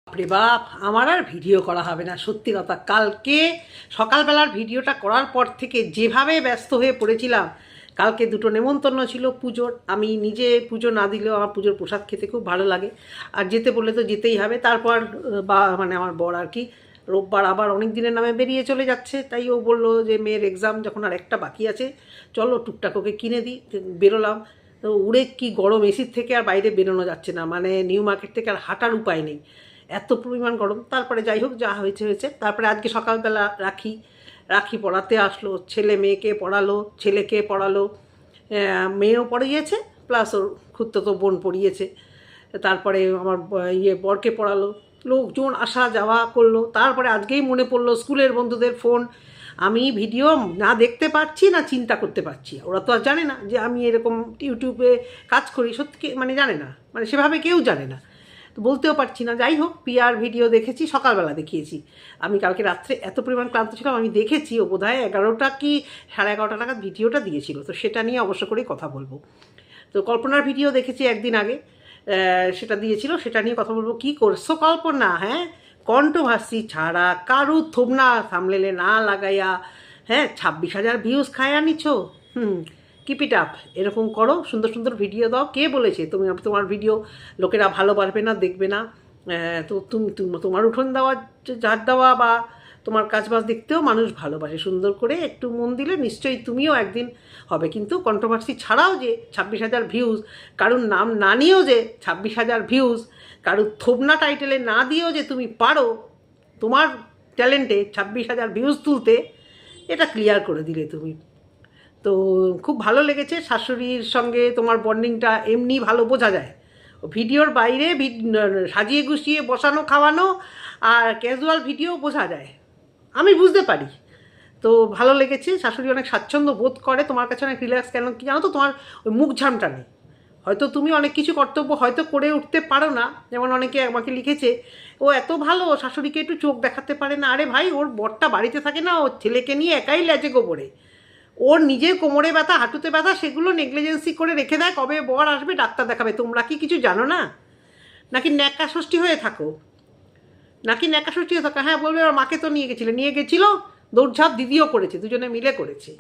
বাপরে বাপ, আমার আর ভিডিও করা হবে না, সত্যি কথা। কালকে সকালবেলার ভিডিওটা করার পর থেকে যেভাবে ব্যস্ত হয়ে পড়েছিলাম। কালকে দুটো নেমন্তন্ন ছিল পুজোর। আমি নিজে পুজো না দিলেও আমার পুজোর প্রসাদ খেতে খুব ভালো লাগে, আর যেতে বললে তো যেতেই হবে। তারপর মানে আমার বর আর কি রোববার আবার অনেক দিনের নামে বেরিয়ে চলে যাচ্ছে, তাই ও বললো যে মেয়ের এক্সাম যখন আর একটা বাকি আছে, চলো টুকটাক ওকে কিনে দিই। বেরোলাম, তো উড়ে কি গরম, এসির থেকে আর বাইরে বেরোনো যাচ্ছে না, মানে নিউ মার্কেট থেকে আর হাঁটার উপায় নেই, এত পরিমাণ গরম। তারপরে যাই হোক, যা হয়েছে হয়েছে। তারপরে আজকে সকালবেলা রাখি পড়াতে আসলো, ছেলে মেয়েকে পড়ালো, ছেলেকে পড়ালো, মেয়েও পড়িয়েছে, প্লাস ওর খুড়তো বোন পড়িয়েছে। তারপরে আমার বরকে পড়ালো, লোকজন আসা যাওয়া করলো। তারপরে আজকেই মনে পড়লো স্কুলের বন্ধুদের ফোন। আমি ভিডিও না দেখতে পাচ্ছি না চিন্তা করতে পারছি, ওরা তো আর জানে না যে আমি এরকম ইউটিউবে কাজ করি, সত্যি মানে জানে না, মানে সেভাবে কেউ জানে না, তো বলতেও পারছি না। যাই হোক, পিয়ার ভিডিও দেখেছি, সকালবেলা দেখিয়েছি। আমি কালকে রাত্রে এত পরিমাণ ক্লান্ত ছিলাম, আমি দেখেছি ও বোধহয় 11টা কি 11:30 নাগাদ ভিডিওটা দিয়েছিল, তো সেটা নিয়ে অবশ্য করেই কথা বলবো। তো কল্পনার ভিডিও দেখেছি একদিন আগে, সেটা দিয়েছিল, সেটা নিয়ে কথা বলবো। কি করছো কল্পনা? হ্যাঁ, কন্ট্রোভার্সি ছাড়া, কারু থোবনা সামলেলে না লাগাইয়া, হ্যাঁ 26,000 ভিউজ খায়া নিচ্ছ। কিপ ইট আপ, এরকম করো, সুন্দর সুন্দর ভিডিও দাও। কে বলেছে তুমি তোমার ভিডিও লোকেরা ভালোবাসবে না, দেখবে না? তো তুমি তোমার উঠোন দেওয়া, ঝাড় দেওয়া বা তোমার কাজবাজ দেখতেও মানুষ ভালোবাসে। সুন্দর করে একটু মন দিলে নিশ্চয়ই তুমিও একদিন হবে। কিন্তু কন্ট্রোভার্সি ছাড়াও যে 26,000 ভিউজ, কারুর নাম না নিয়েও যে 26,000 ভিউজ, কারুর থোবনা টাইটেলে না দিয়েও যে তুমি পারো তোমার ট্যালেন্টে 26,000 ভিউজ তুলতে, এটা ক্লিয়ার করে দিলে তুমি। তো খুব ভালো লেগেছে। শাশুড়ির সঙ্গে তোমার বন্ডিংটা এমনি ভালো বোঝা যায়, ভিডিওর বাইরে সাজিয়ে গুছিয়ে বসানো খাওয়ানো আর ক্যাজুয়াল ভিডিও বোঝা যায়, আমি বুঝতে পারি। তো ভালো লেগেছে। শাশুড়ি অনেক স্বাচ্ছন্দ্য বোধ করে তোমার কাছে, অনেক রিল্যাক্স। কেন কি জানো তো, তোমার ওই মুখ ঝামটা নেই। হয়তো তুমি অনেক কিছু কর্তব্য হয়তো করে উঠতে পারো না, যেমন অনেকে আমাকে লিখেছে ও এত ভালো, শাশুড়িকে একটু চোখ দেখাতে পারে না। আরে ভাই, ওর বরটা বাড়িতে থাকে না, ওর ছেলেকে নিয়ে একাই লেজে গোবরে, ওর নিজের কোমরে ব্যথা, হাঁটুতে ব্যথা, সেগুলো নেগলিজেন্সি করে রেখে দেয় কবে বর আসবে ডাক্তার দেখাবে। তোমরা কি কিছু জানো না? নাকি ন্যাকা ষষ্ঠী হয়ে থাকো? হ্যাঁ বলবে ওর মাকে তো নিয়ে গেছিলো, দৌড়ঝাঁপ দিদিও করেছে, দুজনে মিলে করেছে।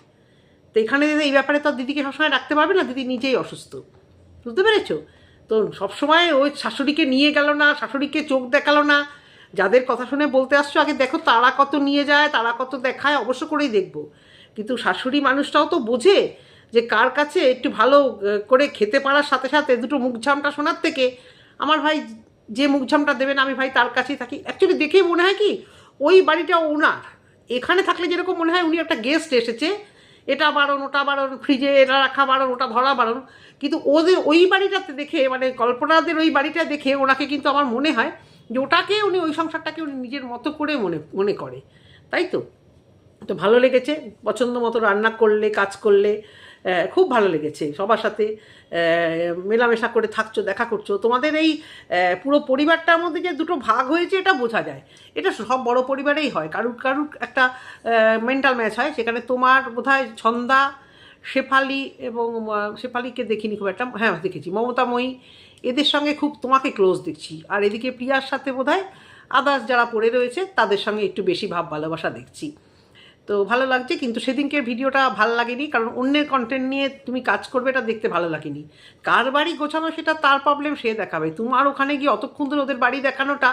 তো এখানে এই ব্যাপারে তো দিদিকে সবসময় রাখতে পারবে না, দিদি নিজেই অসুস্থ, বুঝতে পেরেছো? তো সবসময় ওই শাশুড়িকে নিয়ে গেল না, শাশুড়িকে চোখ দেখালো না। যাদের কথা শুনে বলতে আসছো, আগে দেখো তারা কত নিয়ে যায়, তারা কত দেখায়, অবশ্য করেই দেখবো। কিন্তু শাশুড়ি মানুষটাও তো বোঝে যে কার কাছে একটু ভালো করে খেতে পারার সাথে সাথে দুটো মুখঝামটা শোনার থেকে আমার ভাই যে মুখঝামটা দেবেন, আমি ভাই তার কাছেই থাকি। অ্যাকচুয়ালি দেখেই মনে হয় কি ওই বাড়িটা ওনার। এখানে থাকলে যেরকম মনে হয় উনি একটা গেস্ট এসেছে, এটা বারণ ওটা বারণ, ফ্রিজে এটা রাখা বারণ ওটা ধরা বারণ। কিন্তু ওদের ওই বাড়িটাতে দেখে, মানে কল্পনাদের ওই বাড়িটা দেখে ওনাকে কিন্তু আমার মনে হয় যে ওটাকে উনি, ওই সংসারটাকে উনি নিজের মতো করে মনে করে, তাই তো। তো ভালো লেগেছে, পছন্দ মতো রান্না করলে, কাজ করলে, খুব ভালো লেগেছে। সবার সাথে মেলামেশা করে থাকছো, দেখা করছো। তোমাদের এই পুরো পরিবারটার মধ্যে যে দুটো ভাগ হয়েছে এটা বোঝা যায়। এটা সব বড় পরিবারেই হয়, কারুর একটা মেন্টাল ম্যাচ হয়। সেখানে তোমার বোধহয় ছন্দা, শেফালি, এবং শেফালিকে দেখিনি খুব একটা, হ্যাঁ দেখেছি মমতাময়ী, এদের সঙ্গে খুব তোমাকে ক্লোজ দেখছি। আর এদিকে প্রিয়ার সাথে বোধহয় আদার্স যারা পড়ে রয়েছে তাদের সঙ্গে একটু বেশি ভাব ভালোবাসা দেখছি। তো ভালো লাগছে। কিন্তু সেদিনকের ভিডিওটা ভালো লাগেনি, কারণ অন্যের কন্টেন্ট নিয়ে তুমি কাজ করবে, এটা দেখতে ভালো লাগেনি। কার বাড়ি গোছানো সেটা তার প্রবলেম, সে দেখাবে। তোমার ওখানে গিয়ে অতক্ষণ ধরে ওদের বাড়ি দেখানোটা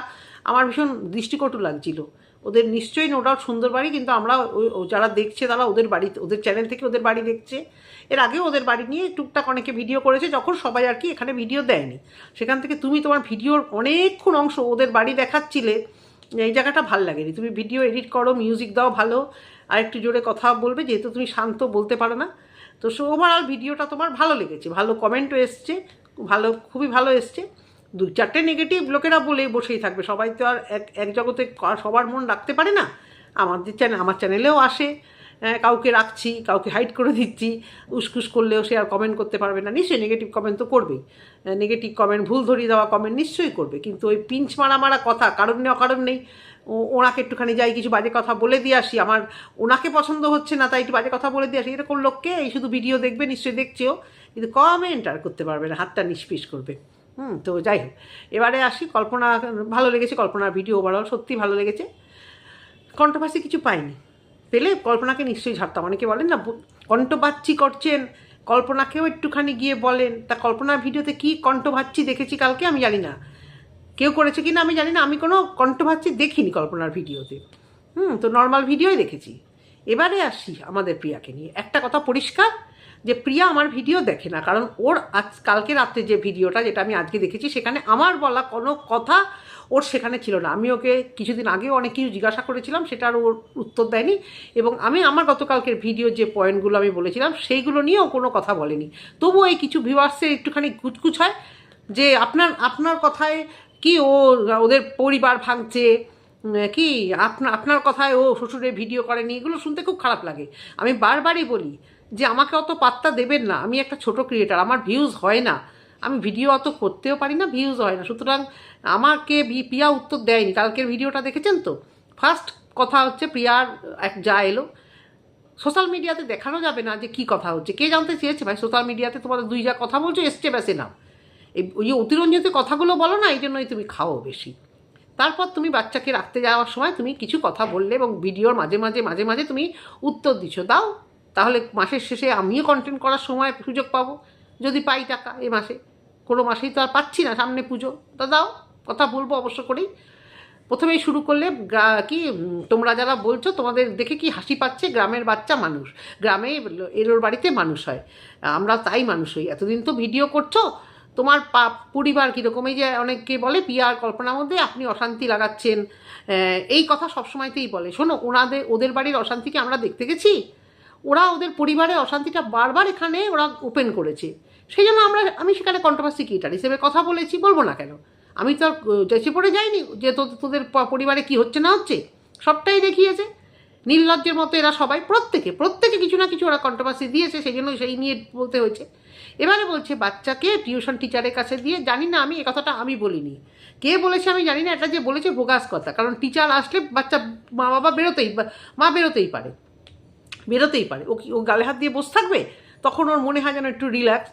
আমার ভীষণ দৃষ্টিকটু লাগছিল। ওদের নিশ্চয়ই নো ডাউট সুন্দর বাড়ি, কিন্তু আমরা যারা দেখছে তারা ওদের বাড়ি, ওদের চ্যানেল থেকে ওদের বাড়ি দেখছে। এর আগেও ওদের বাড়ি নিয়ে টুকটাক অনেকে ভিডিও করেছে, যখন সবাই আর কি এখানে ভিডিও দেয়নি। সেখান থেকে তুমি তোমার ভিডিওর অনেকক্ষণ অংশ ওদের বাড়ি দেখাচ্ছিলে, এই জায়গাটা ভাল লাগেনি। তুমি ভিডিও এডিট করো, মিউজিক দাও ভালো, আর একটু জোরে কথা বলবে, যেহেতু তুমি শান্ত, বলতে পারো না। তো ওভারঅল ভিডিওটা তোমার ভালো লেগেছে, ভালো কমেন্টও এসছে, ভালো, খুবই ভালো এসছে। 2-4টে নেগেটিভ লোকেরা বলেই বসেই থাকবে, সবাই তো আর এক জগতে সবার মন রাখতে পারে না। আমার চ্যানেলেও আসে, কাউকে রাখছি, কাউকে হাইড করে দিচ্ছি, উসকুস করলেও সে আর কমেন্ট করতে পারবে না। নিশ্চয়ই নেগেটিভ কমেন্ট তো করবেই, নেগেটিভ কমেন্ট, ভুল ধরিয়ে দেওয়া কমেন্ট নিশ্চয়ই করবে। কিন্তু ওই পিঞ্চ মারা কথা, কারণ নেই অকারণ নেই, ওনাকে একটুখানি যাই কিছু বাজে কথা বলে দিয়ে আসি, আমার ওনাকে পছন্দ হচ্ছে না তাই একটু বাজে কথা বলে দিয়ে আসি, এরকম লোককে এই শুধু ভিডিও দেখবে, নিশ্চয়ই দেখছেও, কিন্তু কমেন্ট আর করতে পারবে না, হাতটা নিষ্পিস করবে। তো যাই হোক, এবারে আসি কল্পনা। ভালো লেগেছে কল্পনার ভিডিও, ওভারঅল সত্যি ভালো লেগেছে। কন্ট্রোভার্সি কিছু পাইনি, পেলে কল্পনাকে নিশ্চয়ই ঝাড়তাম। অনেকে বলেন না কন্ট্রোভার্সি করছেন, কল্পনাকেও একটুখানি গিয়ে বলেন। তা কল্পনার ভিডিওতে কি কন্ট্রোভার্সি দেখেছি কালকে আমি জানি না, কেউ করেছে কি না আমি জানি না, আমি কোনো কন্ট্রোভার্সি দেখিনি কল্পনার ভিডিওতে। তো নর্মাল ভিডিওই দেখেছি। এবারে আসি আমাদের প্রিয়াকে নিয়ে। একটা কথা পরিষ্কার, যে প্রিয়া আমার ভিডিও দেখে না, কারণ ওর কালকে রাত্রে যে ভিডিওটা, যেটা আমি আজকে দেখেছি, সেখানে আমার বলা কোনো কথা ওর সেখানে ছিল না। আমি ওকে কিছুদিন আগেও অনেক কিছু জিজ্ঞাসা করেছিলাম, সেটার ওর উত্তর দেয়নি। এবং আমি আমার গতকালকের ভিডিওর যে পয়েন্টগুলো আমি বলেছিলাম সেইগুলো নিয়েও কোনো কথা বলেনি। তবুও এই কিছু ভিউয়ার্সের একটুখানি কুচকুচ হয় যে আপনার কথায় কি ওদের পরিবার ভাঙছে, কি আপনার কথায় ও শ্বশুরের ভিডিও করেনি, এগুলো শুনতে খুব খারাপ লাগে। আমি বারবারই বলি যে আমাকে অত পাত্তা দেবেন না, আমি একটা ছোট ক্রিয়েটার, আমার ভিউজ হয় না, আমি ভিডিও অত করতেও পারি না, ভিউজ হয় না। সুতরাং আমাকে প্রিয়া উত্তর দেয়নি। কালকের ভিডিওটা দেখেছেন তো? ফার্স্ট কথা হচ্ছে প্রিয়ার এক যা এলো, সোশ্যাল মিডিয়াতে দেখানো যাবে না যে কী কথা হচ্ছে, কে জানতে চেয়েছে ভাই? সোশ্যাল মিডিয়াতে তোমাদের দুই যা কথা বলছো এসছে বেসে না, ওই যে অতিরঞ্জিত কথাগুলো বলো না, এই জন্যই তুমি খাও বেশি। তারপর তুমি বাচ্চাকে রাখতে যাওয়ার সময় তুমি কিছু কথা বললে এবং ভিডিওর মাঝে মাঝে তুমি উত্তর দিচ্ছ, দাও। তাহলে মাসের শেষে আমিও কন্টেন্ট করার সময় সুযোগ পাবো, যদি পাই টাকা। এ মাসে কোনো মাসেই তো আর পাচ্ছি না, সামনে পুজো, তা দাও, কথা বলবো অবশ্য করেই। প্রথমেই শুরু করলে কি তোমরা যারা বলছো তোমাদের দেখে কি হাসি পাচ্ছে, গ্রামের বাচ্চা মানুষ, গ্রামে এলোর বাড়িতে মানুষ হয়, আমরা তাই মানুষ হই। এতদিন তো ভিডিও করছো, তোমার পরিবার কীরকম, এই যে অনেককে বলে পিয়ার কল্পনার মধ্যে আপনি অশান্তি লাগাচ্ছেন, এই কথা সবসময়তেই বলে। শোনো, ওদের বাড়ির অশান্তিকে আমরা দেখতে গেছি, ওরা ওদের পরিবারের অশান্তিটা বারবার এখানে ওরা ওপেন করেছে, সেই জন্য আমি সেখানে কন্ট্রোভার্সি ক্রিয়েটার হিসেবে কথা বলেছি, বলবো না কেন? আমি তো চেঁচে পড়ে যাইনি যে তোদের পরিবারে কি হচ্ছে না হচ্ছে, সবটাই দেখিয়েছে। নির্লজ্জের মতো এরা সবাই, প্রত্যেকে কিছু না কিছু ওরা কন্ট্রোভার্সি দিয়েছে, সেই জন্য সেই নিয়ে বলতে হয়েছে। এবারে বলছে বাচ্চাকে টিউশন টিচারের কাছে দিয়ে, জানি না, আমি এ কথাটা আমি বলিনি, কে বলেছে আমি জানি না, এটা যে বলেছে বোগাস কথা। কারণ টিচার আসলে বাচ্চা মা বেরোতেই পারে, ও গালে হাত দিয়ে বসে থাকবে, তখন ওর মনে হয় যেন একটু রিল্যাক্স।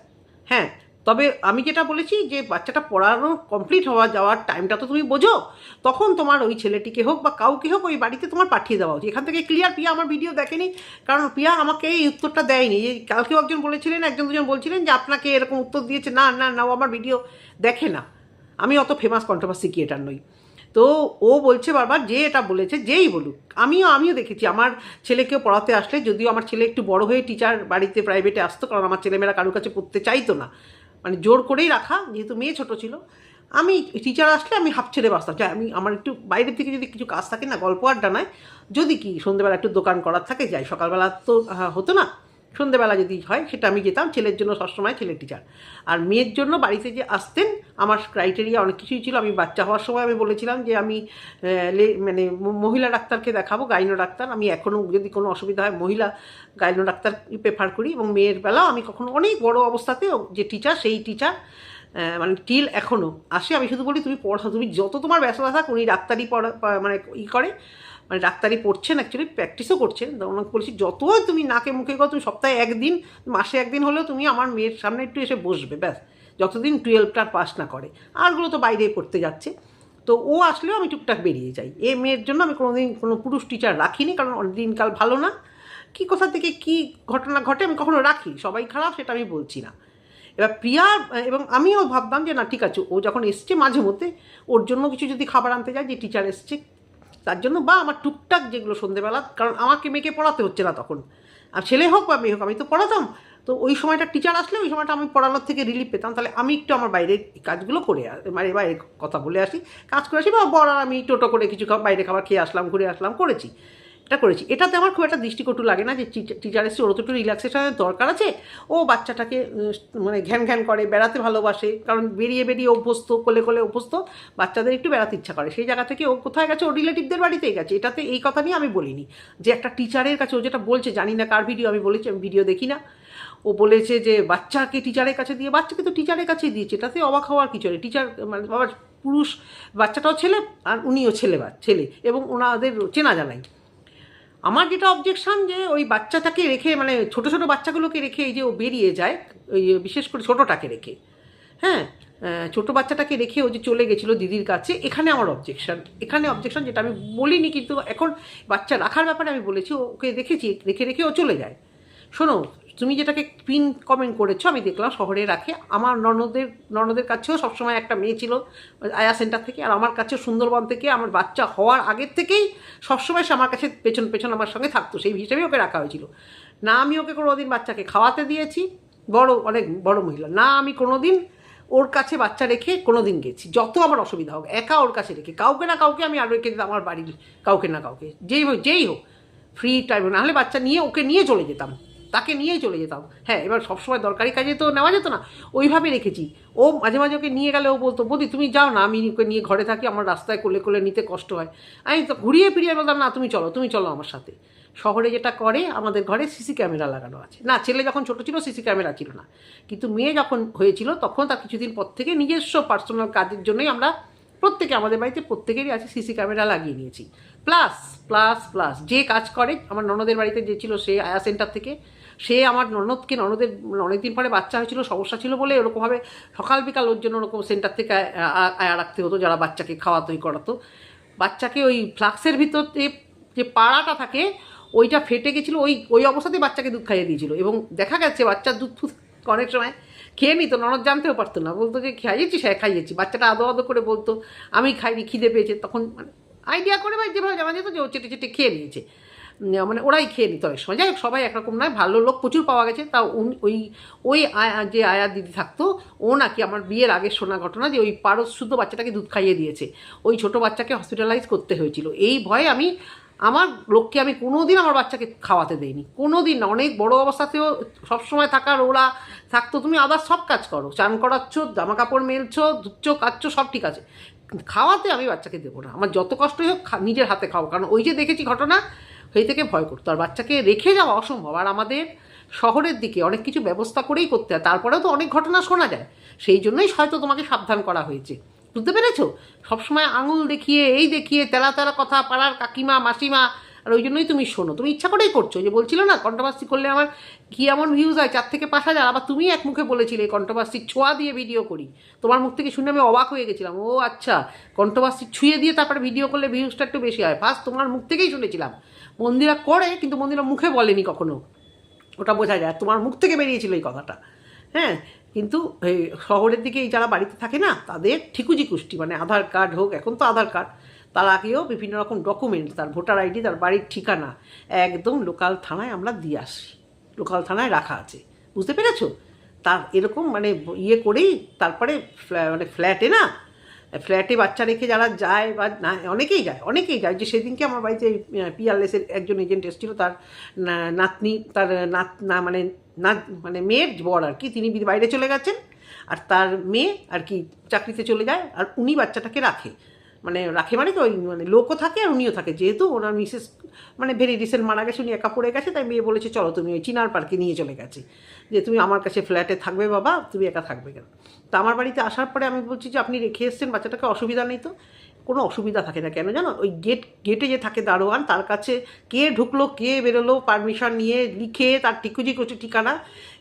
হ্যাঁ, তবে আমি যেটা বলেছি যে বাচ্চাটা পড়ানো কমপ্লিট যাওয়ার টাইমটা তো তুমি বোঝো, তখন তোমার ওই ছেলেটিকে হোক বা কাউকে হোক ওই বাড়িতে তোমার পাঠিয়ে দেওয়া উচিত। এখান থেকে ক্লিয়ার। প্রিয়া আমার ভিডিও দেখেনি, কারণ প্রিয়া আমাকে এই উত্তরটা দেয়নি। যে কালকেও একজন দুজন বলছিলেন যে আপনাকে এরকম উত্তর দিয়েছে, না ও আমার ভিডিও দেখে না। আমি অত ফেমাস কন্ট্রোভার্সি ক্রিয়েটার নই। তো ও বলছে বারবার, যে এটা বলেছে যেই বলুক, আমিও দেখেছি আমার ছেলেকেও পড়াতে আসলে, যদিও আমার ছেলে একটু বড় হয়ে টিচার বাড়িতে প্রাইভেটে আসতো, কারণ আমার ছেলেমেয়েরা কারোর কাছে পড়তে চাইতো না, মানে জোর করেই রাখা, যেহেতু মেয়ে ছোটো ছিল। আমি টিচার আসলে আমি হাফ ছেড়ে বাসতাম, যাই আমার একটু বাইরের থেকে যদি কিছু কাজ থাকে না, গল্প আড্ডা নয়, যদি কি সন্ধ্যেবেলা একটু দোকান করার থাকে যাই, সকালবেলা তো হতো না, সন্ধ্যেবেলা যদি হয় সেটা আমি যেতাম। ছেলের জন্য সবসময় ছেলের টিচার, আর মেয়ের জন্য বাড়িতে যে আসতেন, আমার ক্রাইটেরিয়া অনেক কিছুই ছিল। আমি বাচ্চা হওয়ার সময় আমি বলেছিলাম যে আমি মানে মহিলা ডাক্তারকে দেখাবো, গাইনো ডাক্তার। আমি এখনও যদি কোনো অসুবিধা হয় মহিলা গাইনো ডাক্তার প্রেফার করি। এবং মেয়ের বেলাও আমি কখনো অনেক বড় অবস্থাতেও যে টিচার, সেই টিচার মানে টিল এখনও আসে। আমি শুধু বলি তুমি তুমি যত তোমার ব্যস্ততা থাক, উনি ডাক্তারি মানে করে, মানে ডাক্তারি পড়ছেন, অ্যাকচুয়ালি প্র্যাকটিসও করছেন। ওনাকে বলছি যতই তুমি নাকে মুখে করো, তুমি সপ্তাহে একদিন, মাসে একদিন হলেও তুমি আমার মেয়ের সামনে একটু এসে বসবে, ব্যাস, যতদিন 12টা পাস না করে। আরগুলো তো বাইরে পড়তে যাচ্ছে, তো ও আসলেও আমি টুকটাক বেরিয়ে যাই। এ মেয়ের জন্য আমি কোনোদিন কোনো পুরুষ টিচার রাখিনি, কারণ দিনকাল ভালো না, কী কোথা থেকে কী ঘটনা ঘটে আমি কখনো রাখি, সবাই খারাপ সেটা আমি বলছি না। এবার প্রিয়া এবং আমিও ভাবতাম যে না ঠিক আছে, ও যখন এসছে মাঝে মধ্যে ওর জন্য কিছু যদি খাবার আনতে যায়, যে টিচার এসছে তার জন্য, বা আমার টুকটাক যেগুলো সন্ধ্যেবেলা, কারণ আমাকে মেয়েকে পড়াতে হচ্ছে না তখন, আর ছেলে হোক বা মেয়ে হোক আমি তো পড়াতাম, তো ওই সময়টা টিচার আসলে ওই সময়টা আমি পড়ানোর থেকে রিলিফ পেতাম। তাহলে আমি একটু আমার বাইরের কাজগুলো করে বাইরে কথা বলে আসি, কাজ করে আসি, বা বড় আমি টোটো করে কিছু বাইরে খাবার খেয়ে আসলাম, ঘুরে আসলাম, করেছি। এটাতে আমার খুব একটা দৃষ্টিকটু লাগে না যে টিচার এসে, ওর তো একটু রিল্যাক্সেশনের দরকার আছে। ও বাচ্চাটাকে মানে ঘ্যান করে, বেড়াতে ভালোবাসে, কারণ বেরিয়ে অভ্যস্ত, কোলে অভ্যস্ত, বাচ্চাদের একটু বেড়াতে ইচ্ছা করে। সেই জায়গা থেকে ও কোথায় গেছে, ও রিলেটিভদের বাড়িতেই গেছে। এটাতে এই কথা নিয়ে আমি বলিনি যে একটা টিচারের কাছে, ও যেটা বলছে জানি না কার ভিডিও, আমি বলেছি আমি ভিডিও দেখি না, ও বলেছে যে বাচ্চাকে টিচারের কাছে দিয়ে, বাচ্চাকে তো টিচারের কাছেই দিয়েছে, এটাতে অবাক হওয়ার কিছু নেই। টিচার মানে বাবার পুরুষ, বাচ্চাটাও ছেলে, আর উনিও ছেলে, এবং ওনাদের চেনা জানাই। আমার যেটা অবজেকশান, যে ওই বাচ্চাটাকে রেখে, মানে ছোটো বাচ্চাগুলোকে রেখে এই যে ও বেরিয়ে যায়, ওই বিশেষ করে ছোটোটাকে রেখে, হ্যাঁ, ছোটো বাচ্চাটাকে রেখে ও যে চলে গেছিলো দিদির কাছে, এখানে আমার অবজেকশন যেটা আমি বলিনি, কিন্তু এখন বাচ্চা রাখার ব্যাপারে আমি বলেছি। ওকে দেখেছি রেখে রেখে ও চলে যায়। শোনো, তুমি যেটাকে পিন কমেন্ট করেছো আমি দেখলাম শহরে রাখে। আমার ননদের কাছেও সবসময় একটা মেয়ে ছিল আয়া সেন্টার থেকে, আর আমার কাছেও সুন্দরবন থেকে, আমার বাচ্চা হওয়ার আগের থেকেই সবসময় সে আমার কাছে পেছন পেছন আমার সঙ্গে থাকতো, সেই হিসেবেই ওকে রাখা হয়েছিল। না আমি ওকে কোনোদিন বাচ্চাকে খাওয়াতে দিয়েছি, অনেক বড় মহিলা, না আমি কোনোদিন ওর কাছে বাচ্চা রেখে কোনোদিন গেছি, যত আমার অসুবিধা হোক একা ওর কাছে রেখে। কাউকে না কাউকে আমি আর রেখে দিতাম, আমার বাড়ির কাউকে না কাউকে, যেই হোক ফ্রি টাইম, নাহলে বাচ্চা নিয়ে ওকে নিয়ে চলে যেতাম, তাকে নিয়েই চলে যেতাম। হ্যাঁ, এবার সবসময় দরকারি কাজে তো নেওয়া যেত না, ওইভাবে রেখেছি। ও মাঝে মাঝে ওকে নিয়ে গেলে ও বলতো, বৌদি তুমি যাও না, আমি ওকে নিয়ে ঘরে থাকি, আমার রাস্তায় কোলে কোলে নিতে কষ্ট হয়। আমি তো ঘুরিয়ে ফিরিয়ে বলতাম, না তুমি চলো আমার সাথে। শহরে যেটা করে, আমাদের ঘরে সিসি ক্যামেরা লাগানো আছে না, ছেলে যখন ছোটো ছিল সিসি ক্যামেরা ছিল না, কিন্তু মেয়ে যখন হয়েছিল তখন তার কিছুদিন পর থেকে নিজস্ব পার্সোনাল কাজের জন্যই আমরা প্রত্যেকে, আমাদের বাড়িতে প্রত্যেকেরই আছে সিসি ক্যামেরা লাগিয়ে নিয়েছি। প্লাস প্লাস প্লাস যে কাজ করে, আমার ননদের বাড়িতে যে ছিল সে আয়া সেন্টার থেকে, সে আমার ননদের অনেকদিন পরে বাচ্চা হয়েছিল, সমস্যা ছিল বলে ওরকমভাবে সকাল বিকাল ওর জন্য ওরকম সেন্টার থেকে আয়া রাখতে হতো, যারা বাচ্চাকে খাওয়াতোই করাতো। বাচ্চাকে ওই ফ্লাক্সের ভিতরে যে পাড়াটা থাকে ওইটা ফেটে গেছিলো, ওই অবস্থাতেই বাচ্চাকে দুধ খাইয়ে দিয়েছিল। এবং দেখা গেছে বাচ্চার দুধ অনেক সময় খেয়ে নিত, ননদ জানতেও পারতো না, বলতো যে খাইয়েছিস, হ্যাঁ খাইয়েছি। বাচ্চাটা আদো আদো করে বলতো আমি খাইনি, খিদে পেয়েছে। তখন মানে আইডিয়া করে বা যেভাবে জানা যেত যে ও চেটে চেটে খেয়ে নিয়েছে, মানে ওরাই খেয়ে নিত অনেক সময়। যাই হোক, সবাই একরকম নয়, ভালো লোক প্রচুর পাওয়া গেছে। তাও ওই যে আয়া দিদি থাকতো, ও নাকি আমার বিয়ের আগের শোনা ঘটনা যে ওই পারস শুদ্ধ বাচ্চাটাকে দুধ খাইয়ে দিয়েছে, ওই ছোটো বাচ্চাকে হসপিটালাইজ করতে হয়েছিল। এই ভয়ে আমার লোককে আমি কোনোদিন আমার বাচ্চাকে খাওয়াতে দেইনি, কোনোদিন না। অনেক বড় অবস্থাতেও সবসময় থাকার ওরা থাকতো, তুমি আদার সব কাজ করো, চান করাচ্ছ, জামা কাপড় মেলছো, ধুচ্ছো, কাচ্ছো, সব ঠিক আছে, খাওয়াতে আমি বাচ্চাকে দেবো না। আমার যত কষ্টই হোক নিজের হাতে খাও, কারণ ওই যে দেখেছি ঘটনা, সেই থেকে ভয় করতো। আর বাচ্চাকে রেখে যাওয়া অসম্ভব। আর আমাদের শহরের দিকে অনেক কিছু ব্যবস্থা করেই করতে হয়, তারপরেও তো অনেক ঘটনা শোনা যায়, সেই জন্যই হয়তো তোমাকে সাবধান করা হয়েছে, বুঝতে পেরেছো? সবসময় আঙুল দেখিয়ে দেখিয়ে তেলা তেলা কথা, পাড়ার কাকিমা মাসিমা, আর ওই জন্যই তুমি শোনো, তুমি ইচ্ছা করেই করছো। যে বলছিল না কন্ট্রোভার্সি করলে আমার কী এমন ভিউজ হয় 4 থেকে 5 হাজার, আবার তুমি এক মুখে বলেছিলে কন্ট্রোভার্সির ছোঁয়া দিয়ে ভিডিও করি। তোমার মুখ থেকে শুনে আমি অবাক হয়ে গেছিলাম, ও আচ্ছা, কন্ট্রোভার্সি ছুঁয়ে দিয়ে তারপরে ভিডিও করলে ভিউজটা একটু বেশি হয়। ফার্স্ট তোমার মুখ থেকেই শুনেছিলাম। মন্দিরা করে, কিন্তু মন্দিরা মুখে বলেনি কখনো, ওটা বোঝা যায়, তোমার মুখ থেকে বেরিয়েছিল এই কথাটা। হ্যাঁ, কিন্তু এই শহরের দিকে এই যারা বাড়িতে থাকে না, তাদের ঠিকুজি কুষ্টি, মানে আধার কার্ড হোক, এখন তো আধার কার্ড, তার আগেও বিভিন্ন রকম ডকুমেন্ট, তার ভোটার আইডি, তার বাড়ির ঠিকানা একদম লোকাল থানায় আমরা দিয়ে আসি, লোকাল থানায় রাখা আছে, বুঝতে পেরেছো? তার এরকম মানে ইয়ে করেই তারপরে মানে ফ্ল্যাটে বাচ্চা রেখে যারা যায়, বা না অনেকেই যায়। যে সেদিনকে আমার বাড়িতে পিআরএসের একজন এজেন্ট এসেছিলো, তার নাতনি, তার মানে মেয়ের বর আর কি, তিনি বাইরে চলে গেছেন, আর তার মেয়ে আর কি চাকরিতে চলে যায়, আর উনি বাচ্চাটাকে রাখে মানে কি ওই মানে লোকও থাকে আর উনিও থাকে, যেহেতু ওনার মিসেস মানে ভেরি রিসেন্ট মারা গেছে, উনি একা পড়ে গেছে, তাই মেয়ে বলেছে চলো তুমি ওই চিনার পার্কে নিয়ে চলে গেছে, যে তুমি আমার কাছে ফ্ল্যাটে থাকবে বাবা, তুমি একা থাকবে কেন। তা আমার বাড়িতে আসার পরে আমি বলছি যে আপনি রেখে এসছেন বাচ্চাটাকে, অসুবিধা নেই তো। কোনো অসুবিধা থাকে না, কেন জানো? ওই গেটে যে থাকে দারোয়ান, তার কাছে কে ঢুকলো কে বেরোলো পারমিশন নিয়ে লিখে তার টিকুজি কচি ঠিকানা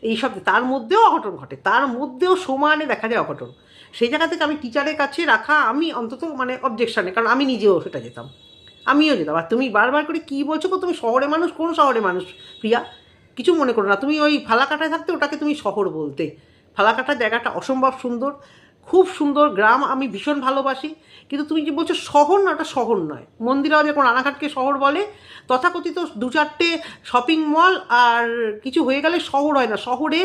এইসব, তার মধ্যেও অঘটন ঘটে, তার মধ্যেও সমানে দেখা যায় অঘটন। সেই জায়গা থেকে আমি টিচারের কাছে রাখা, আমি অন্তত মানে অবজেকশানে, কারণ আমি নিজেও সেটা যেতাম, আমিও যেতাম। আর তুমি বারবার করে কী বলছো, তুমি শহরে মানুষ, কোন শহরে মানুষ প্রিয়া? কিছু মনে করো না, তুমি ওই ফালাকাটায় থাকতে ওটাকে তুমি শহর বলতে। ফালাকাটা জায়গাটা অসম্ভব সুন্দর, খুব সুন্দর গ্রাম, আমি ভীষণ ভালোবাসি। কিন্তু তুমি যে বলছো শহর না, ওটা শহর নয়। মন্দিরাও যখন রানাঘাটকে শহর বলে, তথাকথিত 2-4টে শপিং মল আর কিছু হয়ে গেলে শহর হয় না। শহরে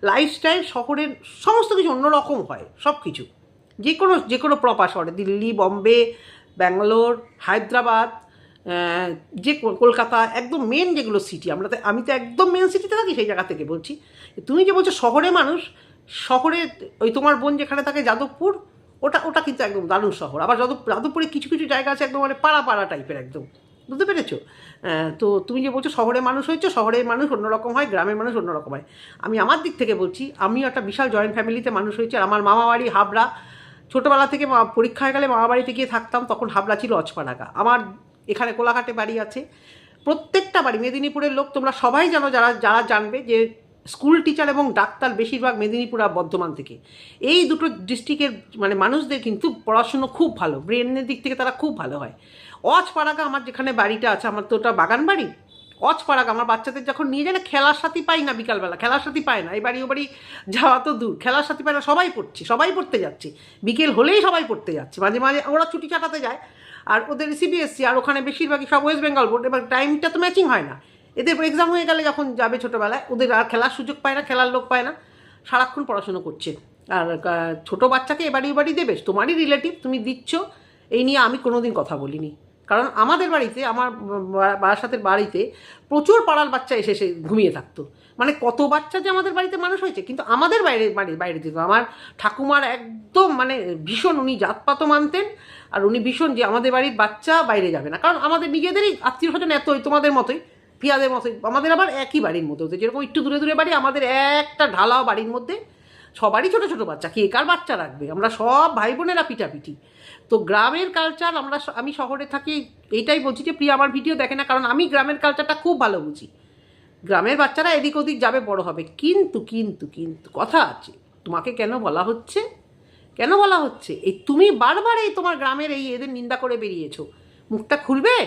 লাইফস্টাইল, শহরের সমস্ত কিছু অন্যরকম হয়, সব কিছু, যে কোনো প্রপার শহরে, দিল্লি, বম্বে, ব্যাঙ্গালোর, হায়দ্রাবাদ, যে কলকাতা, একদম মেন যেগুলো সিটি, আমি তো একদম মেন সিটিতে থাকি, সেই জায়গা থেকে বলছি। তুমি যে বলছো শহরে মানুষ, শহরে ওই তোমার বোন যেখানে থাকে যাদবপুর, ওটা কিন্তু একদম দারুণ শহর। আবার যাদবপুরে কিছু জায়গা আছে একদম মানে পাড়া টাইপের একদম, বুঝতে পেরেছো? তো তুমি যে বলছো শহরে মানুষ হয়েছো, শহরের মানুষ অন্যরকম হয়, গ্রামের মানুষ অন্যরকম হয়। আমি আমার দিক থেকে বলছি, আমিও একটা বিশাল জয়েন্ট ফ্যামিলিতে মানুষ হয়েছি। আর আমার মামা বাড়ি হাবড়া, ছোটোবেলা থেকে পরীক্ষা হয়ে গেলে মামা বাড়িতে গিয়ে থাকতাম, তখন হাবড়া ছিল অচপাডাঙ্গা। আমার এখানে কোলাঘাটে বাড়ি আছে, প্রত্যেকটা বাড়ি, মেদিনীপুরের লোক তোমরা সবাই জানো, যারা জানবে যে স্কুল টিচার এবং ডাক্তার বেশিরভাগ মেদিনীপুর আর বর্ধমান থেকে। এই দুটো ডিস্ট্রিক্টের মানে মানুষদের কিন্তু পড়াশুনো খুব ভালো, ব্রেনের দিক থেকে তারা খুব ভালো হয়। অজপাড়াগা আমার যেখানে বাড়িটা আছে, আমার তো ওটা বাগান বাড়ি, অজপাড়াগা আমার বাচ্চাদের যখন নিয়ে যায় না, খেলার সাথী পাই না, বিকালবেলা খেলার সাথী পায় না, এই বাড়ি ও বাড়ি যাওয়া তো দূর, খেলার সাথী পায় না, সবাই পড়ছে, সবাই পড়তে যাচ্ছে, বিকেল হলেই সবাই পড়তে যাচ্ছে, মাঝে মাঝে ওরা ছুটি কাটাতে যায়। আর ওদের সিবিএসসি, আর ওখানে বেশিরভাগই সব ওয়েস্ট বেঙ্গল বোর্ড, এবার টাইমটা তো ম্যাচিং হয় না। এদের এক্সাম হয়ে গেলে যখন যাবে ছোটোবেলায়, ওদের আর খেলার সুযোগ পায় না, খেলার লোক পায় না, সারাক্ষণ পড়াশুনো করছে। আর ছোটো বাচ্চাকে এবাড়ি বাড়ি দেবে, তোমারই রিলেটিভ, তুমি দিচ্ছ, এই নিয়ে আমি কোনোদিন কথা বলিনি। কারণ আমাদের বাড়িতে, আমার বারাসাতের বাড়িতে প্রচুর পাড়ার বাচ্চা এসে এসে ঘুমিয়ে থাকতো। মানে কত বাচ্চা যে আমাদের বাড়িতে মানুষ হয়েছে, কিন্তু আমাদের বাইরে দিত। আমার ঠাকুমার একদম মানে ভীষণ, উনি জাতপাতও মানতেন, আর উনি ভীষণ যে আমাদের বাড়ির বাচ্চা বাইরে যাবে না। কারণ আমাদের নিজেদেরই আত্মীয় স্বজন এতই, তোমাদের মতোই, পিয়াদের মতোই, আমাদের আবার একই বাড়ির মধ্যে হতো, যেরকম একটু দূরে দূরে বাড়ি, আমাদের একটা ঢালাও বাড়ির মধ্যে সবারই ছোটো ছোটো বাচ্চা, কে কার বাচ্চা রাখবে, আমরা সব ভাই বোনেরা পিটাপিটি। তো গ্রামের কালচার, আমি শহরে থাকি, এইটাই বলছি যে প্রিয়া আমার ভিডিও দেখে না, কারণ আমি গ্রামের কালচারটা খুব ভালো বুঝি। গ্রামের বাচ্চারা এদিক ওদিক যাবে, বড় হবে, কিন্তু কিন্তু কিন্তু কথা আছে, তোমাকে কেন বলা হচ্ছে, কেন বলা হচ্ছে, এই তুমি বারবার এই তোমার গ্রামের এই এদের নিন্দা করে বেরিয়েছো, মুখটা খুলবে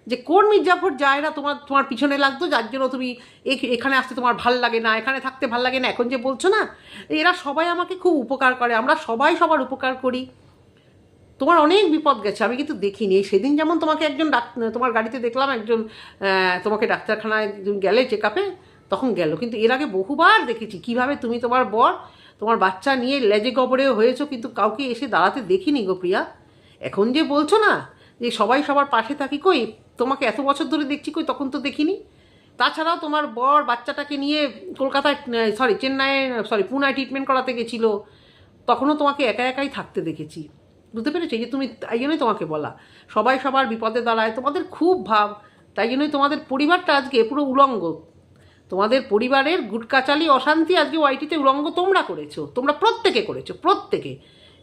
যে কোন মির্জাফর যায় না তোমার পিছনে লাগতো, যার জন্য তুমি এখানে আসতে তোমার ভাল লাগে না, এখানে থাকতে ভাল লাগে না, এখন যে বলছো না, এরা সবাই আমাকে খুব উপকার করে, আমরা সবাই সবার উপকার করি, তোমার অনেক বিপদ গেছে, আমি কিন্তু দেখিনি। সেদিন যেমন তোমাকে একজন তোমার গাড়িতে দেখলাম, একজন তোমাকে ডাক্তারখানায় গেলে চেক আপে, তখন গেল, কিন্তু এর আগে বহুবার দেখেছি কীভাবে তুমি তোমার বর তোমার বাচ্চা নিয়ে লেজে গবরেও হয়েছো, কিন্তু কাউকে এসে দাঁড়াতে দেখিনি গো প্রিয়া। এখন যে বলছো না যে সবাই সবার পাশে থাকি, কই তোমাকে এত বছর ধরে দেখছি, কই তখন তো দেখিনি। তাছাড়াও তোমার বর বাচ্চাটাকে নিয়ে কলকাতায়, পুনায় ট্রিটমেন্ট করাতে গেছিলো, তখনও তোমাকে একা একাই থাকতে দেখেছি, বুঝতে পেরেছি যে তুমি, তাই জন্যই তোমাকে বলা, সবাই সবার বিপদে দাঁড়ায়, তোমাদের খুব ভাব, তাই জন্যই তোমাদের পরিবারটা আজকে পুরো উলঙ্গ, তোমাদের পরিবারের গুটকাচালি অশান্তি আজকে ওয়াইটিতে উলঙ্গ তোমরা করেছো, তোমরা প্রত্যেকে করেছো, প্রত্যেকে,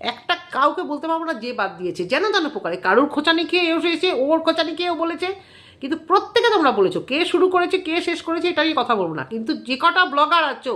একটা কাউকে বলতে পারবো না যে বাদ দিয়েছে, যেন প্রকারে, কারুর খোঁচানি খেয়ে এসেছে, ওর খোঁচানি খেয়েও বলেছে, কিন্তু প্রত্যেকে তোমরা বলেছো, কে শুরু করেছে কে শেষ করেছে এটা নিয়ে কথা বলবো না, কিন্তু যে কটা ব্লগার আছো,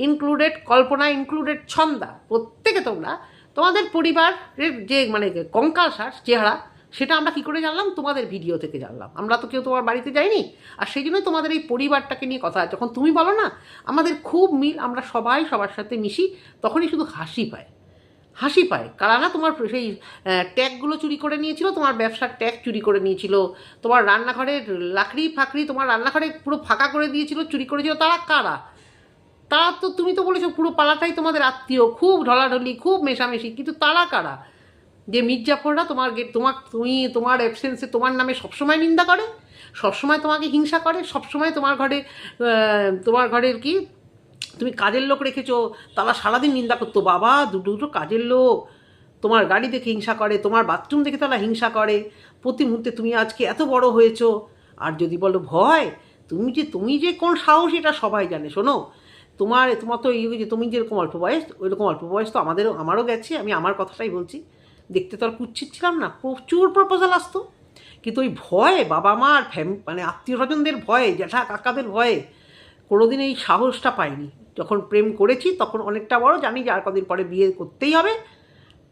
ইনক্লুডেড কল্পনা, ইনক্লুডেড ছন্দা, প্রত্যেকে তোমরা তোমাদের পরিবারের যে মানে কঙ্কালসার চেহারা, সেটা আমরা কী করে জানলাম, তোমাদের ভিডিও থেকে জানলাম, আমরা তো কেউ তোমার বাড়িতে যাইনি। আর সেই জন্যই তোমাদের এই পরিবারটাকে নিয়ে কথা, যখন তুমি বলো না আমাদের খুব মিল, আমরা সবাই সবার সাথে মিশি, তখনই শুধু হাসি পায়, কারা না তোমার সেই ট্যাগগুলো চুরি করে নিয়েছিল, তোমার ব্যবসার ট্যাগ চুরি করে নিয়েছিল, তোমার রান্নাঘরের লাকড়ি ফাকড়ি তোমার রান্নাঘরে পুরো ফাঁকা করে দিয়েছিল, চুরি করেছিল, তারা কারা, তারা তো তুমি তো বলেছো পুরো পাড়াটাই তোমাদের আত্মীয়, খুব ঢলাঢলি, খুব মেশামেশি, কিন্তু তারা কারা, যে মির্জাফররা তোমার অ্যাবসেন্সে তোমার নামে সবসময় নিন্দা করে, সবসময় তোমাকে হিংসা করে, সবসময় তোমার ঘরের কি তুমি কাজের লোক রেখেছো, তারা সারাদিন নিন্দা করতো, বাবা দুটো কাজের লোক, তোমার গাড়ি দেখে হিংসা করে, তোমার বাথরুম দেখে তারা হিংসা করে, প্রতি মুহূর্তে তুমি আজকে এত বড় হয়েছো। আর যদি বলো ভয়, তুমি যে কোন সাহস এটা সবাই জানে, শোনো, তোমার তো এই যে তুমি যেরকম অল্প বয়স, ওইরকম অল্প বয়স তো আমারও গেছে, আমি আমার কথাটাই বলছি, দেখতে তো আর কুচ্ছিত ছিলাম না, প্রচুর প্রপোজাল আসতো, কিন্তু ওই ভয়ে, বাবা মা আর মানে আত্মীয় স্বজনদের ভয়ে, জ্যাঠা কাকাদের ভয়ে কোনোদিন এই সাহসটা পাইনি। যখন প্রেম করেছি তখন অনেকটা বড়, জানি যে আর কদিন পরে বিয়ে করতেই হবে,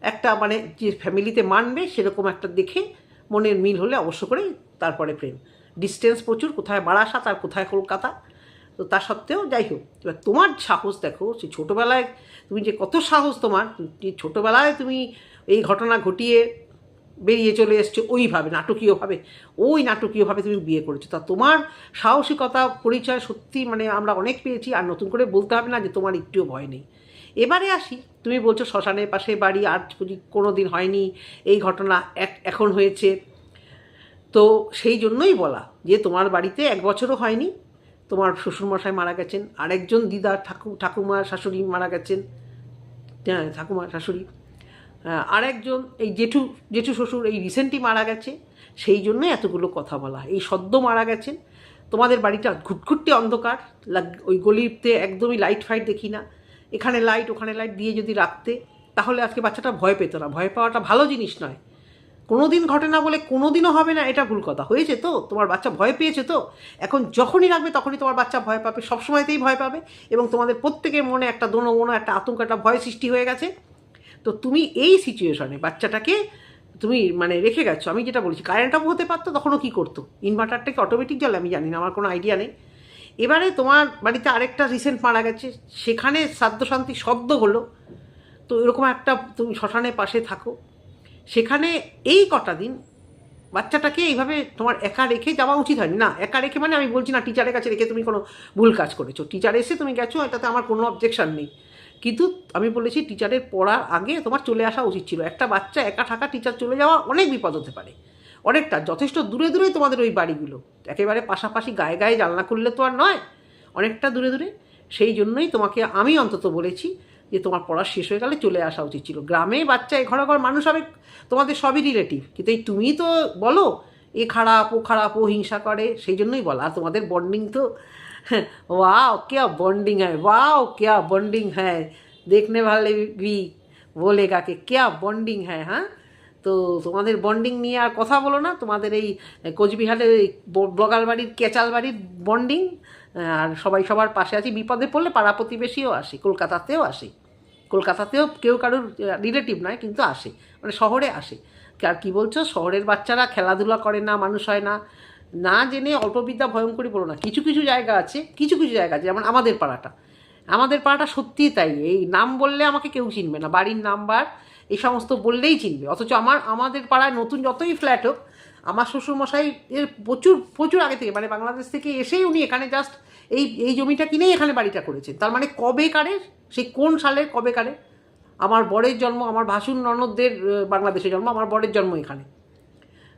একটা মানে যে ফ্যামিলিতে মানবে সেরকম একটা দেখে, মনের মিল হলে অবশ্য করেই তারপরে প্রেম। ডিস্টেন্স প্রচুর, কোথায় বারাসাত আর কোথায় কলকাতা, তো তা সত্ত্বেও যাই হোক, এবার তোমার সাহস দেখো, সেই ছোটোবেলায় তুমি যে কত সাহস তোমার, ছোটোবেলায় তুমি এই ঘটনা ঘটিয়ে বেরিয়ে চলে এসছো ওইভাবে নাটকীয়ভাবে তুমি বিয়ে করেছো, তা তোমার সাহসিকতা পরিচয় সত্যি মানে আমরা অনেক পেয়েছি, আর নতুন করে বলতে হবে না যে তোমার একটুও ভয় নেই। এবারে আসি, তুমি বলছো শ্মশানের পাশে বাড়ি, আর কোনো দিন হয়নি, এই ঘটনা এখন হয়েছে, তো সেই জন্যই বলা যে তোমার বাড়িতে 1 বছরও হয়নি, তোমার শ্বশুরমশাই মারা গেছেন, আরেকজন দিদা ঠাকুমা শাশুড়ি মারা গেছেন, হ্যাঁ ঠাকুমা শাশুড়ি, আরেকজন এই জেঠু শ্বশুর এই রিসেন্টলি মারা গেছে, সেই জন্যই এতগুলো কথা বলা। এই সদ্য মারা গেছেন, তোমাদের বাড়িটা ঘুটঘুটে অন্ধকার, ওই গলিতে একদমই লাইট ফাইট দেখি না, এখানে লাইট ওখানে লাইট দিয়ে যদি রাখতে, তাহলে আজকে বাচ্চাটা ভয় পেত না। ভয় পাওয়াটা ভালো জিনিস নয়, কোনো দিন ঘটে না বলে কোনো দিনও হবে না, এটা ভুল কথা। হয়েছে তো, তোমার বাচ্চা ভয় পেয়েছে তো, এখন যখনই রাখবে তখনই তোমার বাচ্চা ভয় পাবে, সবসময়তেই ভয় পাবে, এবং তোমাদের প্রত্যেকের মনে একটা দোনো একটা আতঙ্ক, একটা ভয় সৃষ্টি হয়ে গেছে। তো তুমি এই সিচুয়েশনে বাচ্চাটাকে তুমি মানে রেখে গেছো। আমি যেটা বলছি, কারেন্ট অফ হতে পারতো, তখনও কী করতো? ইনভার্টারটাকে অটোমেটিক জ্বলে, আমি জানি না, আমার কোনো আইডিয়া নেই। এবারে তোমার বাড়িতে আরেকটা রিসেন্ট মারা গেছে, সেখানে শ্রাদ্ধ শান্তি সদ্য হলো, তো এরকম একটা তুমি শ্মশানের পাশে থাকো, সেখানে এই কটা দিন বাচ্চাটাকে এইভাবে তোমার একা রেখে যাওয়া উচিত হয়নি। না, একা রেখে মানে আমি বলছি না টিচারের কাছে রেখে তুমি কোনো ভুল কাজ করেছো, টিচার এসে তুমি গেছো, এটাতে আমার কোনো অবজেকশন নেই, কিন্তু আমি বলেছি টিচারের পড়ার আগে তোমার চলে আসা উচিত ছিল। একটা বাচ্চা একা থাকা, টিচার চলে যাওয়া অনেক বিপদ হতে পারে, অনেকটা, যথেষ্ট দূরে দূরে তোমাদের ওই বাড়িগুলো, একেবারে পাশাপাশি গায়ে গায়ে জানলা করলে তো আর নয়, অনেকটা দূরে দূরে। সেই জন্যই তোমাকে আমি অন্তত বলেছি যে তোমার পড়া শেষ হয়ে গেলে চলে আসা উচিত ছিল। গ্রামে বাচ্চা ঘর মানুষ হবে, তোমাদের সবই রিলেটিভ, কিন্তু এই তুমি তো বলো এ খারাপ ও হিংসা করে, সেই জন্যই বলা। আর তোমাদের বন্ডিং তো वाओ क्या बॉन्डिंग है, वाओ क्या बॉन्डिंग है, देखने वाले भी बोलेगा कि क्या बॉन्डिंग है। হ্যাঁ, তো তোমাদের বন্ডিং নিয়ে আর কথা বলো না, তোমাদের এই কোচবিহারের বগাল বাড়ির কেচাল বাড়ির বন্ডিং, আর সবাই সবার পাশে আছি, বিপদে পড়লে পাড়া প্রতিবেশীও আসে, কলকাতাতেও আসে, কলকাতাতেও কেউ কারোর রিলেটিভ নয় কিন্তু আসে, মানে শহরে আসে। আর কী বলছো, শহরের বাচ্চারা খেলাধুলা করে না, মানুষ হয় না, না জেনে অল্পবিদ্যা ভয়ঙ্করী বলো না। কিছু কিছু জায়গা আছে, যেমন আমাদের পাড়াটা সত্যিই তাই, এই নাম বললে আমাকে কেউ চিনবে না, বাড়ির নাম্বার এই সমস্ত বললেই চিনবে, অথচ আমাদের পাড়ায় নতুন যতই ফ্ল্যাট হোক, আমার শ্বশুরমশাই এর প্রচুর প্রচুর আগে থেকে, মানে বাংলাদেশ থেকে এসেই উনি এখানে জাস্ট এই জমিটা কিনেই এখানে বাড়িটা করেছেন। তার মানে কবে কারের, সেই কোন সালের কবে কারে, আমার বরের জন্ম, আমার ভাসুর ননদদের বাংলাদেশে জন্ম, আমার বরের জন্ম এখানে,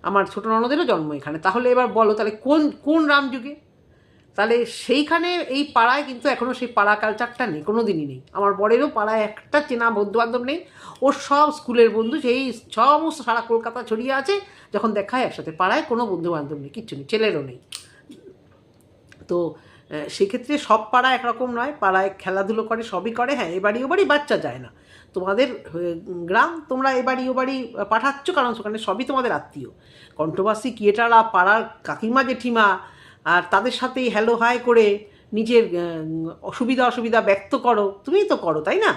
আমার ছোটো ননদেরও জন্ম এখানে। তাহলে এবার বলো, তাহলে কোন রামযুগে? তাহলে সেইখানে এই পাড়ায় কিন্তু এখনও সেই পাড়া কালচারটা নেই, কোনো দিনই নেই। আমার বরেরও পাড়ায় একটা চেনা বন্ধুবান্ধব নেই, ওর সব স্কুলের বন্ধু, সেই সমস্ত সারা কলকাতা ছড়িয়ে আছে, যখন দেখায় একসাথে। পাড়ায় কোনো বন্ধুবান্ধব নেই, কিচ্ছু নেই, ছেলেরও নেই। তো সেক্ষেত্রে সব পাড়া একরকম নয়, পাড়ায় খেলাধুলো করে, সবই করে। হ্যাঁ, এ বাড়ি ও বাড়ি বাচ্চা যায় না, তোমাদের গ্রাম, তোমরা এ বাড়ি ও বাড়ি পাঠাচ্ছ, কারণ সেখানে সবই তোমাদের আত্মীয়, কন্ট্রোভার্সি ক্রিয়েটাররা, পাড়ার কাকিমা জেঠিমা, আর তাদের সাথে হ্যালো হাই করে নিজের অসুবিধা ব্যক্ত করো, তুমিই তো করো, তাই না?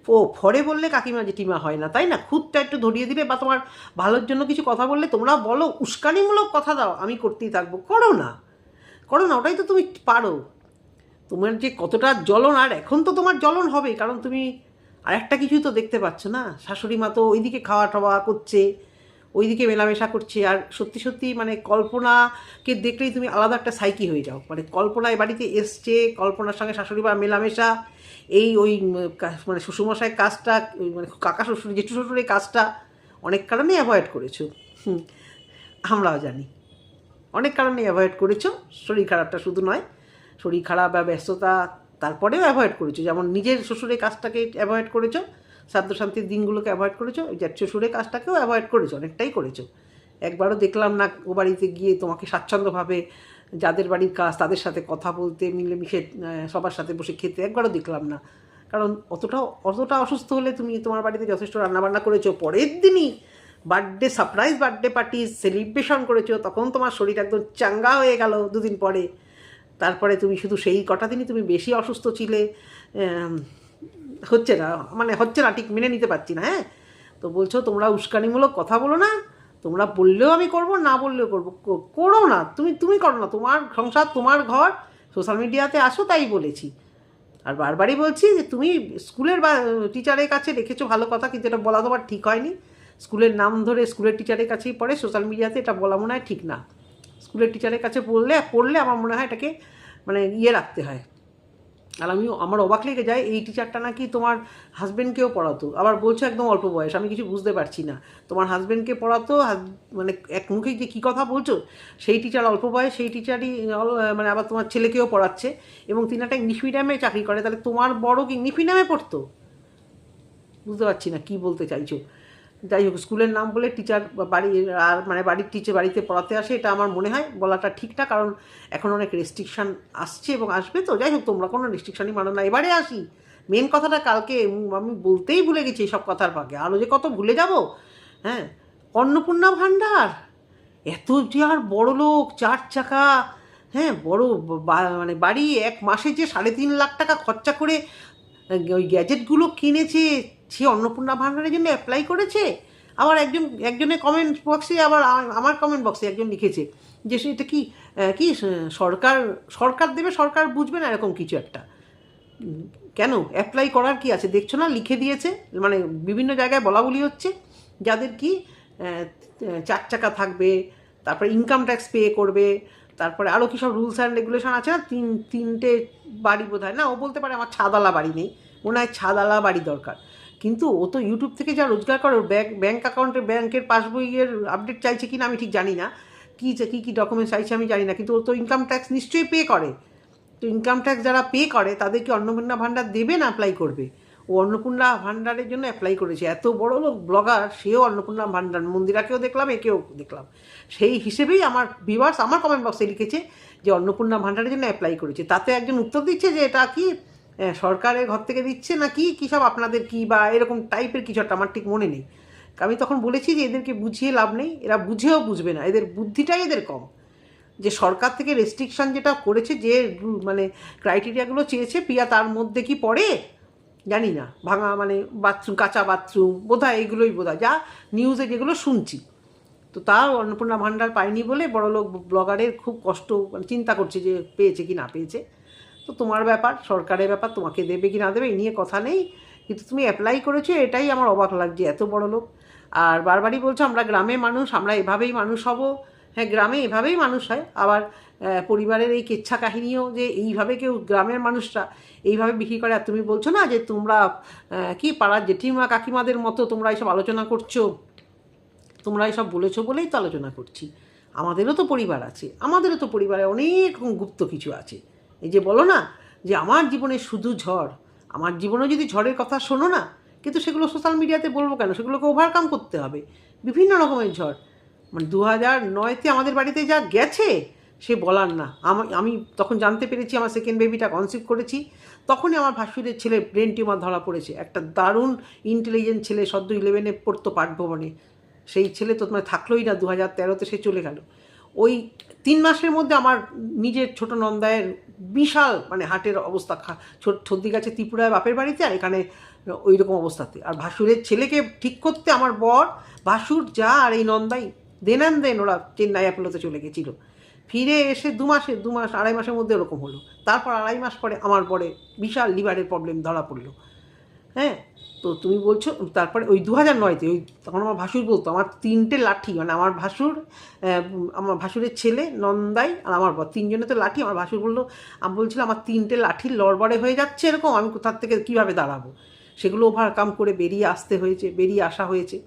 ও ফরে বললে কাকিমা জেঠিমা হয় না, তাই না? খুদটা একটু ধরিয়ে দিলে বা তোমার ভালোর জন্য কিছু কথা বললে তোমরা বলো, উস্কানিমূলক কথা দাও, আমি করতেই থাকবো, করো না, ওটাই তো তুমি পারো। তোমার যে কতটা জ্বলন, আর এখন তো তোমার জ্বলন হবে, কারণ তুমি আর একটা কিছুই তো দেখতে পাচ্ছ না, শাশুড়ি মা তো ওইদিকে খাওয়া টাওয়া করছে, ওইদিকে মেলামেশা করছে, আর সত্যি সত্যি মানে কল্পনাকে দেখলেই তুমি আলাদা একটা সাইকি হয়ে যাও। মানে কল্পনা এ বাড়িতে এসছে, কল্পনার সঙ্গে শাশুড়ি মা মেলামেশা, ওই মানে শ্বশুরমশাইয়ের কাজটা, মানে কাকা শ্বশুর জেঠু শ্বশুরের কাজটা অনেক কারণেই অ্যাভয়েড করেছো, আমরাও জানি অনেক কারণেই অ্যাভয়েড করেছো। শরীর খারাপটা শুধু নয়, শরীর খারাপ বা ব্যস্ততা, তারপরেও অ্যাভয়েড করেছো। যেমন নিজের শ্বশুরের কাজটাকে অ্যাভয়েড করেছো, শ্রাদ্ধ শান্তির দিনগুলোকে অ্যাভয়েড করেছো, জ্যাঠ শ্বশুরের কাজটাকেও অ্যাভয়েড করেছো, অনেকটাই করেছো। একবারও দেখলাম না ও বাড়িতে গিয়ে তোমাকে স্বাচ্ছন্দ্যভাবে যাদের বাড়ির কাজ তাদের সাথে কথা বলতে, মিলেমিশে সবার সাথে বসে খেতে, একবারও দেখলাম না। কারণ অতটা অসুস্থ হলে তুমি তোমার বাড়িতে যথেষ্ট রান্নাবান্না করেছো, পরের দিনই সারপ্রাইজ বার্থডে পার্টি সেলিব্রেশন করেছো, তখন তোমার শরীর একদম চাঙ্গা হয়ে গেল দুদিন পরে। তারপরে তুমি শুধু সেই কটা দিনই তুমি বেশি অসুস্থ ছিলে, হচ্ছে না, ঠিক মেনে নিতে পারছি না। হ্যাঁ, তো বলছো তোমরা উস্কানিমূলক কথা বলো না, তোমরা বললেও আমি করবো, না বললেও করবো, করো না, তুমি করো না, তোমার সংসার, তোমার ঘর, সোশ্যাল মিডিয়াতে আসো, তাই বলেছি। আর বারবারই বলছি যে তুমি স্কুলের বা টিচারের কাছে রেখেছো ভালো কথা, কিন্তু এটা বলা তোমার ঠিক হয়নি। স্কুলের নাম ধরে স্কুলের টিচারের কাছেই পড়ে, সোশ্যাল মিডিয়াতে এটা বলা মনে হয় ঠিক না। স্কুলের টিচারের কাছে পড়লে আমার মনে হয় এটাকে মানে রাখতে হয়। আর আমার অবাক লেগে যায়, এই টিচারটা নাকি তোমার হাজব্যান্ডকেও পড়াতো, আবার বলছো একদম অল্প বয়স, আমি কিছু বুঝতে পারছি না। তোমার হাজব্যান্ডকে পড়াতো, মানে এক মুখেই যে কী কথা বলছো, সেই টিচার অল্প বয়স, সেই টিচারই মানে আবার তোমার ছেলেকেও পড়াচ্ছে, এবং তিনি একটা ইংলিশ মিডিয়ামে চাকরি করে, তাহলে তোমার বড় কি ইংলিশ মিডিয়ামে পড়তো? বুঝতে পারছি না কী বলতে চাইছো। যাই হোক, স্কুলের নাম বলে টিচার আর মানে বাড়ির টিচার বাড়িতে পড়াতে আসে, এটা আমার মনে হয় বলাটা ঠিক না, কারণ এখন অনেক রেস্ট্রিকশান আসছে এবং আসবে। তো যাই হোক, তোমরা কোনো রেস্ট্রিকশানই মানো না। এবারে আসি মেন কথাটা, কালকে আমি বলতেই ভুলে গেছি এইসব কথার ফাঁকে, আরও যে কত ভুলে যাব। হ্যাঁ, অন্নপূর্ণা ভাণ্ডার, এত যে আর বড় লোক, 4 চাকা, হ্যাঁ, বড় মানে বাড়ি, এক মাসে যে 3.5 লাখ টাকা খরচা করে ওই গ্যাজেটগুলো কিনেছে, সে অন্নপূর্ণা ভাণ্ডারের জন্য অ্যাপ্লাই করেছে। আবার একজনের কমেন্ট বক্সে, আবার আমার কমেন্ট বক্সে একজন লিখেছে যে সেটা কি কি সরকার সরকার দেবে, সরকার বুঝবে না, এরকম কিছু একটা। কেন অ্যাপ্লাই করার কি আছে, দেখছো না লিখে দিয়েছে, মানে বিভিন্ন জায়গায় বলা বলি হচ্ছে যাদের কি 4 চাকা থাকবে, তারপরে ইনকাম ট্যাক্স পে করবে, তারপরে আরও কী সব রুলস অ্যান্ড রেগুলেশন আছে না, তিনটে বাড়ি বোধ হয় না, ও বলতে পারে আমার ছাদালা বাড়ি নেই, মনে হয় ছাদালা বাড়ি দরকার। কিন্তু ও তো ইউটিউব থেকে যা রোজগার করে, ওর ব্যাঙ্ক অ্যাকাউন্টে ব্যাংকের পাসবইয়ের আপডেট চাইছে কি না আমি ঠিক জানি না, কী ডকুমেন্টস চাইছে আমি জানি না, কিন্তু ও তো ইনকাম ট্যাক্স নিশ্চয়ই পে করে। তো ইনকাম ট্যাক্স যারা পে করে তাদের কি অন্নপূর্ণা ভাণ্ডার দেবে না অ্যাপ্লাই করবে? ও অন্নপূর্ণা ভাণ্ডারের জন্য অ্যাপ্লাই করেছে, এত বড় লোক ব্লগার, সেও অন্নপূর্ণা ভাণ্ডার, মন্দিরাকেও দেখলাম, একেও দেখলাম। সেই হিসেবেই আমার ভিউয়ার্স আমার কমেন্ট বক্সে লিখেছে যে অন্নপূর্ণা ভাণ্ডারের জন্য অ্যাপ্লাই করেছে। তাতে একজন উত্তর দিচ্ছে যে এটা কি সরকারের ঘর থেকে দিচ্ছে না কি কী সব আপনাদের কি বা এরকম টাইপের কিছু একটা, আমার ঠিক মনে নেই। আমি তখন বলেছি যে এদেরকে বুঝিয়ে লাভ নেই, এরা বুঝেও বুঝবে না, এদের বুদ্ধিটাই এদের কম। যে সরকার থেকে রেস্ট্রিকশান যেটা করেছে, যে মানে ক্রাইটেরিয়াগুলো চেয়েছে, প্রিয়া তার মধ্যে কি পড়ে জানি না, ভাঙা মানে বাথরুম, কাঁচা বাথরুম বোধহয়, এইগুলোই বোধহয় যা নিউজে যেগুলো শুনছি। তো তাও অন্নপূর্ণা ভাণ্ডার পায়নি বলে বড়লোক ব্লগারের খুব কষ্ট, মানে চিন্তা করছে যে পেয়েছে কি না পেয়েছে। তো তোমার ব্যাপার, সরকারের ব্যাপার, তোমাকে দেবে কি না দেবে এই নিয়ে কথা নেই, কিন্তু তুমি অ্যাপ্লাই করেছো, এটাই আমার অবাক লাগছে, এত বড় লোক। আর বারবারই বলছো আমরা গ্রামের মানুষ, আমরা এভাবেই মানুষ হব। হ্যাঁ, গ্রামে এভাবেই মানুষ হয়। আবার পরিবারের এই কেচ্ছা কাহিনীও যে এইভাবে কেউ গ্রামের মানুষরা এইভাবে বিক্রি করে। আর তুমি বলছো না যে তোমরা কি পাড়ার জেঠিমা কাকিমাদের মতো তোমরা এইসব আলোচনা করছো, তোমরা এইসব বলেছো বলেই তো আলোচনা করছি। আমাদেরও তো পরিবার আছে, আমাদেরও তো পরিবারে অনেক গুপ্ত কিছু আছে। এই যে বলো না যে আমার জীবনে শুধু ঝড়, আমার জীবনে যদি ঝড়ের কথা শোনো না, কিন্তু সেগুলো সোশ্যাল মিডিয়াতে বলবো কেন, সেগুলোকে ওভারকাম করতে হবে। বিভিন্ন রকমের ঝড়, মানে 2009-তে আমাদের বাড়িতে যা গেছে সে বলার না। আমি তখন জানতে পেরেছি, আমার সেকেন্ড বেবিটা কনসিভ করেছি, তখনই আমার ভাসুরের ছেলে ব্রেন টিউমার ধরা পড়েছে। একটা দারুণ ইন্টেলিজেন্ট ছেলে, সদ্য 11-এ পড়তো পাঠভবনে, সেই ছেলে তো তোমার থাকলোই না, 2013-তে সে চলে গেল। ওই 3 মাসের মধ্যে আমার নিজের ছোট নন্দায়ের বিশাল মানে হার্টের অবস্থা, সর্দি গেছে ত্রিপুরায় বাপের বাড়িতে, আর এখানে ওই রকম অবস্থাতে। আর ভাসুরের ছেলেকে ঠিক করতে আমার বর, ভাসুর যা আর এই নন্দাই দেন ওরা চেন্নাই অ্যাপোলোতে চলে গেছিলো। ফিরে এসে 2 মাস 2.5 মাসের মধ্যে ওরকম হলো। তারপর 2.5 মাস পরে আমার বরে বিশাল লিভারের প্রবলেম ধরা পড়লো। হ্যাঁ, তো তুমি বলছো তারপরে ওই 2009-তে, ওই তখন আমার ভাসুর বলতো আমার 3টে লাঠি, মানে আমার ভাসুর, আমার ভাসুরের ছেলে, নন্দাই আর আমার বর, 3জনে তো লাঠি। আমার ভাসুর বললো, আমি বলছিলাম আমার 3টে লাঠির লড়বড়ে হয়ে যাচ্ছে এরকম, আমি কোথার থেকে কীভাবে দাঁড়াবো, সেগুলো ওভারকাম করে বেরিয়ে আসা হয়েছে।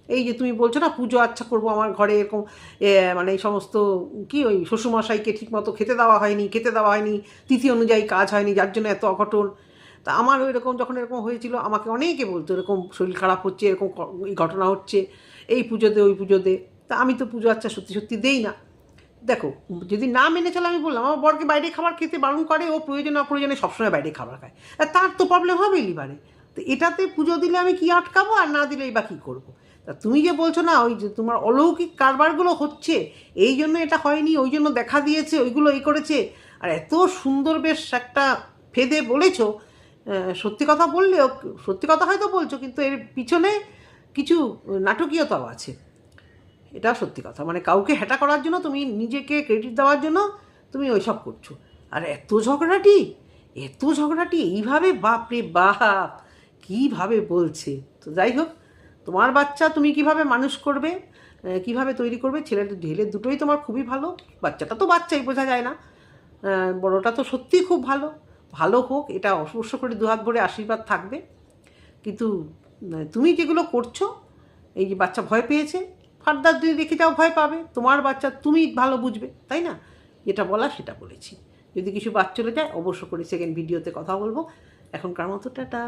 এই যে তুমি বলছো না পুজো আচ্ছা করবো, আমার ঘরে এরকম মানে এই সমস্ত কি ওই শ্বশুরমশাইকে ঠিকমতো খেতে দেওয়া হয়নি, তিথি অনুযায়ী কাজ হয়নি, যার জন্য এত অঘটন। তা আমার ওই রকম যখন এরকম হয়েছিল, আমাকে অনেকে বলতো এরকম শরীর খারাপ হচ্ছে, এরকম এই ঘটনা হচ্ছে, এই পুজো দে ওই পুজো দে। তা আমি তো পুজো আচ্ছা সত্যি দেই না। দেখো, যদি না মেনে চলে, আমি বললাম আমার বরকে বাইরে খাবার খেতে বারণ করে, ও প্রয়োজনে অপ্রয়োজনে সবসময় বাইরে খাবার খায়, আর তার তো প্রবলেম হবেই লিভারে। তো এটাতে পুজো দিলে আমি কি আটকাবো, আর না দিলেই বা কী করবো? তা তুমি যে বলছো না ওই যে তোমার অলৌকিক কারবারগুলো হচ্ছে, এই জন্য এটা হয়নি, ওই জন্য দেখা দিয়েছে, ওইগুলো এই করেছে, আর এত সুন্দর বেশ একটা ফেদে বলেছো, সত্যি কথা বললেও, সত্যি কথা হয়তো বলছো, কিন্তু এর পিছনে কিছু নাটকীয়তাও আছে, এটা সত্যি কথা। মানে কাউকে হ্যাটা করার জন্য, তুমি নিজেকে ক্রেডিট দেওয়ার জন্য তুমি ওইসব করছো। আর এত ঝগড়াটি এইভাবে, বাপরে বাপ, কীভাবে বলছে। তো যাই হোক, তোমার বাচ্চা তুমি কিভাবে মানুষ করবে, কিভাবে তৈরি করবে, ছেলে দুটোই তোমার খুবই ভালো, বাচ্চাটা তো বাচ্চাই, বোঝা যায় না, বড়টা তো সত্যিই খুব ভালো হোক, এটা অবশ্য করে দুহাত ভরে আশীর্বাদ থাকবে। কিন্তু তুমি যেগুলো করছো, এই যে বাচ্চা ভয় পেয়েছে, ফার্দার যদি রেখে যাও ভয় পাবে, তোমার বাচ্চা তুমি ভালো বুঝবে, তাই না? যেটা বলা সেটা বলেছি। যদি কিছু বাদ চলে যায় অবশ্য করে সেকেন্ড ভিডিওতে কথা বলবো। এখনকার মতো টাটা।